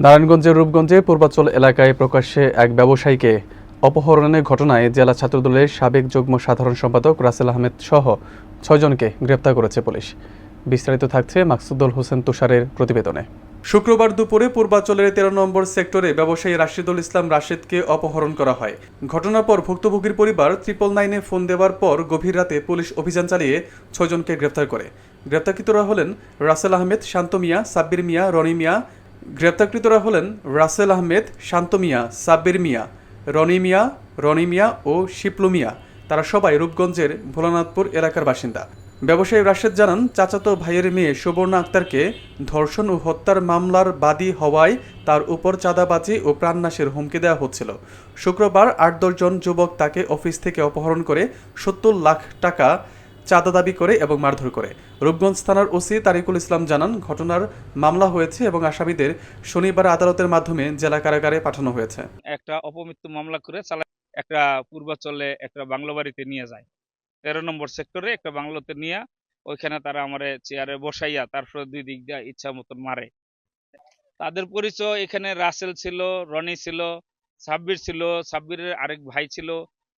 নারায়ণগঞ্জের রূপগঞ্জে পূর্বাচল এলাকায় প্রকাশ্যে এক ব্যবসায়ীকে অপহরণের ঘটনায় জেলা ছাত্রদলের সাবেক যুগ্ম সাধারণ সম্পাদক রাসেল আহমেদ সহ ৬ জনকে গ্রেপ্তার করেছে পুলিশ। বিস্তারিত থাকছে মাকসুদুল হোসেন তুষারের প্রতিবেদনে। শুক্রবার দুপুরে পূর্বাচলের ১৩ নম্বর সেক্টরে ব্যবসায়ী রাশিদুল ইসলাম রাশেদকে অপহরণ করা হয়। ঘটনার পর ভুক্তভোগীর পরিবার 999-এ ফোন দেওয়ার পর গভীর রাতে পুলিশ অভিযান চালিয়ে ৬ জনকে গ্রেপ্তার করে। গ্রেপ্তারকৃতরা হলেন রাসেল আহমেদ, শান্ত মিয়া, সাব্বির মিয়া, রনি মিয়া। গ্রেপ্তারকৃতরা হলেন রাসেল আহমেদ, শান্ত মিয়া, সাব্বির মিয়া, রনি মিয়া ও শিপলু মিয়া। তারা সবাই রূপগঞ্জের ভোলানাথপুর এলাকার বাসিন্দা। ব্যবসায়ী রাশেদ জানান, চাচাতো ভাইয়ের মেয়ে সুবর্ণা আক্তারকে ধর্ষণ ও হত্যার মামলার বাদী হওয়ায় তার উপর চাঁদাবাজি ও প্রাণনাশের হুমকি দেওয়া হচ্ছিল। শুক্রবার ৮-১০ জন যুবক তাকে অফিস থেকে অপহরণ করে ৭০ লাখ টাকা চাঁদা দাবি করে এবং মারধর করে। রূপগঞ্জ থানার ওসি তারিকুল ইসলাম জানান, ঘটনার মামলা হয়েছে এবং আসামিদের শনিবার আদালতের মাধ্যমে জেলা কারাগারে পাঠানো হয়েছে। একটা অপমৃত্যু মামলা করে একটা পূর্বাচলে একটা বাংলো বাড়িতে নিয়ে যায়। ১৩ নম্বর সেক্টরে একটা বাংলোতে নিয়ে ওইখানে তারা আমারে চেয়ারে বসাইয়া তারপরে দুই দিক দিয়ে ইচ্ছা মতন মারে। তাদের পরিচয় এখানে রাসেল ছিল, রনি ছিল, সাব্বির ছিল, সাব্বিরের আরেক ভাই ছিল,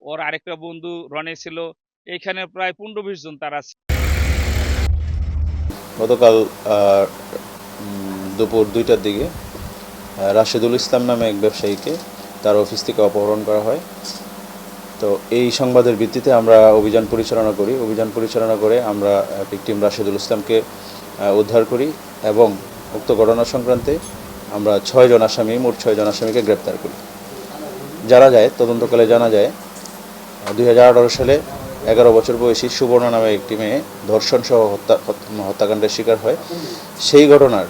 ওর আরেকটা বন্ধু রনি ছিল। এইখানে প্রায় ১৫-২০ জন তারা। গতকাল দুপুর ২টার দিকে রাশেদুল ইসলাম নামে এক ব্যবসায়ীকে তার অফিস থেকে অপহরণ করা হয়। তো এই সংবাদের ভিত্তিতে আমরা অভিযান পরিচালনা করে আমরা ভিকটিম রাশেদুল ইসলামকে উদ্ধার করি এবং উক্ত ঘটনা সংক্রান্তে আমরা ৬ জন আসামি, মোট ৬ জন আসামিকে গ্রেপ্তার করি। তদন্তকালে জানা যায় ২০১৮ সালে ১১ বছর বয়সী সুবর্ণা নামে একটি মেয়ে ধর্ষণ সহ হত্যাকাণ্ডের শিকার হয়। সেই ঘটনার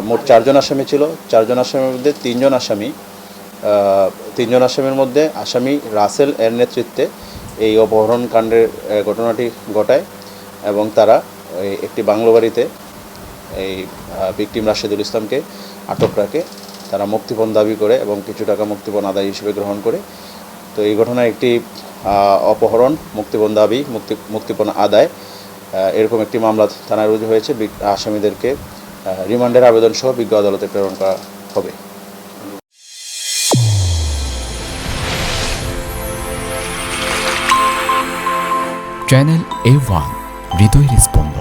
মোট ৪ জন আসামি ছিল। ৪ জন আসামির মধ্যে ৩ জন আসামির মধ্যে আসামি রাসেল এর নেতৃত্বে এই অপহরণ কাণ্ডের ঘটনাটি ঘটায় এবং তারা একটি বাংলো বাড়িতে এই ভিকটিম রাশেদুল ইসলামকে আটক রাখে। তারা মুক্তিপণ দাবি করে এবং কিছু টাকা মুক্তিপণ আদায় হিসেবে গ্রহণ করে। তো এই ঘটনায় একটি অপহরণ, মুক্তিপণ দাবি, মুক্তিপণ আদায় এরকম একটি মামলা থানায় রুজু হয়েছে। আসামিদেরকে রিমান্ডের আবেদন সহ বিজ্ঞ আদালতে প্রেরণ করা হবে। চ্যানেল A1 হৃদয় রেসপন্স।